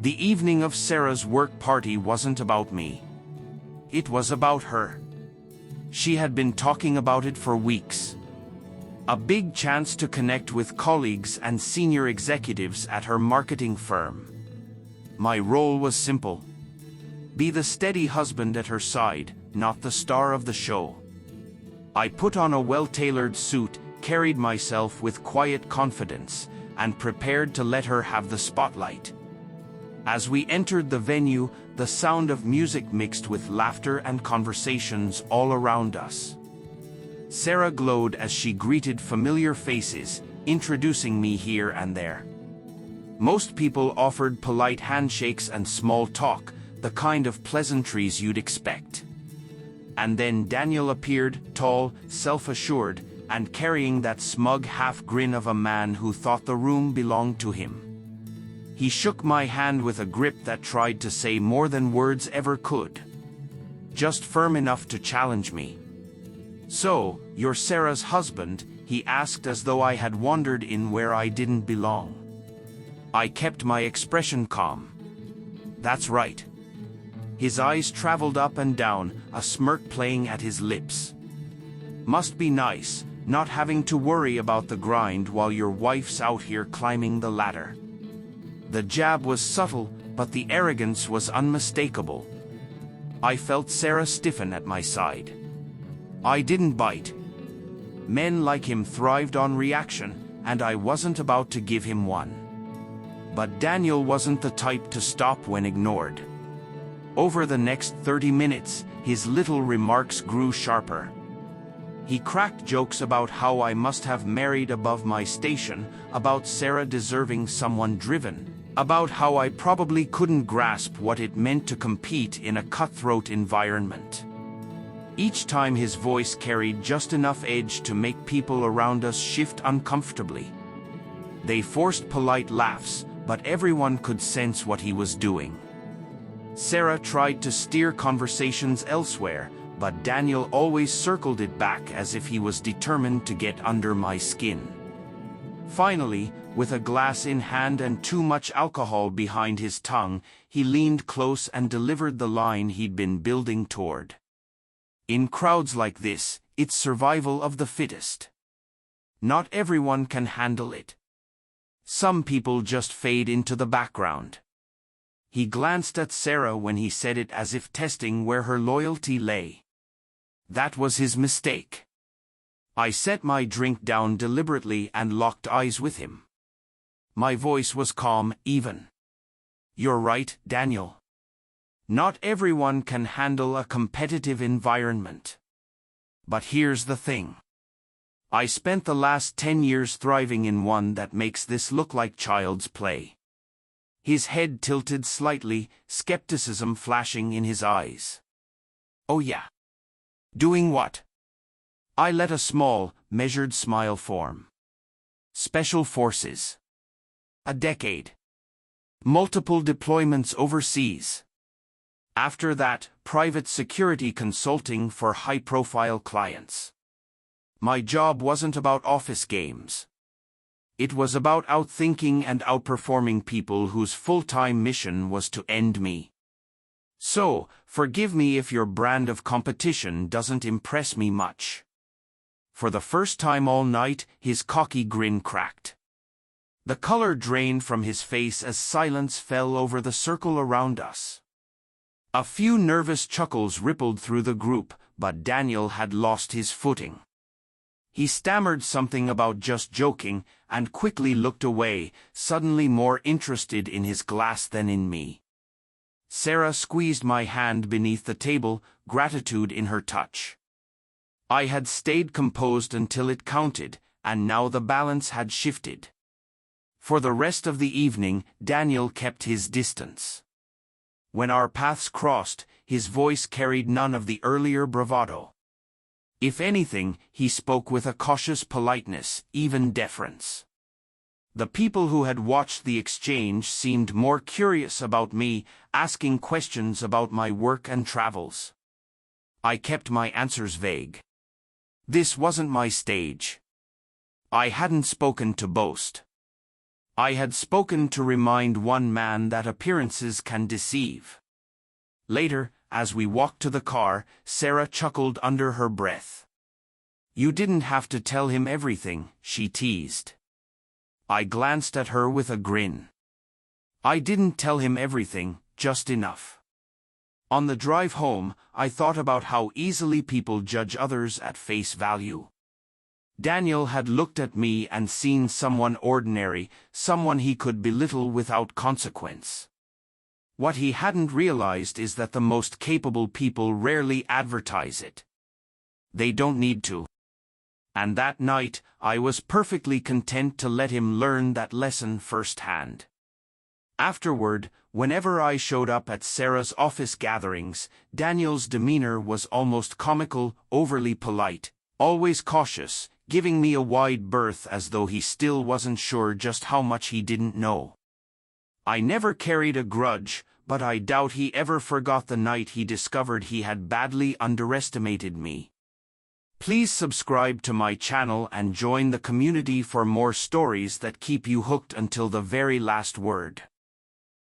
The evening of Sarah's work party wasn't about me. It was about her. She had been talking about it for weeks. A big chance to connect with colleagues and senior executives at her marketing firm. My role was simple. Be the steady husband at her side, not the star of the show. I put on a well-tailored suit, carried myself with quiet confidence, and prepared to let her have the spotlight. As we entered the venue, the sound of music mixed with laughter and conversations all around us. Sarah glowed as she greeted familiar faces, introducing me here and there. Most people offered polite handshakes and small talk, the kind of pleasantries you'd expect. And then Daniel appeared, tall, self-assured, and carrying that smug half-grin of a man who thought the room belonged to him. He shook my hand with a grip that tried to say more than words ever could. Just firm enough to challenge me. "So, you're Sarah's husband?" he asked as though I had wandered in where I didn't belong. I kept my expression calm. "That's right." His eyes traveled up and down, a smirk playing at his lips. "Must be nice, not having to worry about the grind while your wife's out here climbing the ladder." The jab was subtle, but the arrogance was unmistakable. I felt Sarah stiffen at my side. I didn't bite. Men like him thrived on reaction, and I wasn't about to give him one. But Daniel wasn't the type to stop when ignored. Over the next 30 minutes, his little remarks grew sharper. He cracked jokes about how I must have married above my station, about Sarah deserving someone driven, about how I probably couldn't grasp what it meant to compete in a cutthroat environment. Each time his voice carried just enough edge to make people around us shift uncomfortably. They forced polite laughs, but everyone could sense what he was doing. Sarah tried to steer conversations elsewhere, but Daniel always circled it back as if he was determined to get under my skin. Finally, with a glass in hand and too much alcohol behind his tongue, he leaned close and delivered the line he'd been building toward. "In crowds like this, it's survival of the fittest. Not everyone can handle it. Some people just fade into the background." He glanced at Sarah when he said it as if testing where her loyalty lay. That was his mistake. I set my drink down deliberately and locked eyes with him. My voice was calm, even. "You're right, Daniel. Not everyone can handle a competitive environment. But here's the thing. I spent the last 10 years thriving in one that makes this look like child's play." His head tilted slightly, skepticism flashing in his eyes. "Oh yeah. Doing what?" I let a small, measured smile form. "Special Forces. A decade. Multiple deployments overseas. After that, private security consulting for high-profile clients. My job wasn't about office games. It was about outthinking and outperforming people whose full-time mission was to end me. So, forgive me if your brand of competition doesn't impress me much." For the first time all night, his cocky grin cracked. The color drained from his face as silence fell over the circle around us. A few nervous chuckles rippled through the group, but Daniel had lost his footing. He stammered something about just joking, and quickly looked away, suddenly more interested in his glass than in me. Sarah squeezed my hand beneath the table, gratitude in her touch. I had stayed composed until it counted, and now the balance had shifted. For the rest of the evening, Daniel kept his distance. When our paths crossed, his voice carried none of the earlier bravado. If anything, he spoke with a cautious politeness, even deference. The people who had watched the exchange seemed more curious about me, asking questions about my work and travels. I kept my answers vague. This wasn't my stage. I hadn't spoken to boast. I had spoken to remind one man that appearances can deceive. Later, as we walked to the car, Sarah chuckled under her breath. "You didn't have to tell him everything," she teased. I glanced at her with a grin. I didn't tell him everything, just enough. On the drive home, I thought about how easily people judge others at face value. Daniel had looked at me and seen someone ordinary, someone he could belittle without consequence. What he hadn't realized is that the most capable people rarely advertise it. They don't need to. And that night, I was perfectly content to let him learn that lesson firsthand. Afterward, whenever I showed up at Sarah's office gatherings, Daniel's demeanor was almost comical, overly polite, always cautious, giving me a wide berth as though he still wasn't sure just how much he didn't know. I never carried a grudge, but I doubt he ever forgot the night he discovered he had badly underestimated me. Please subscribe to my channel and join the community for more stories that keep you hooked until the very last word.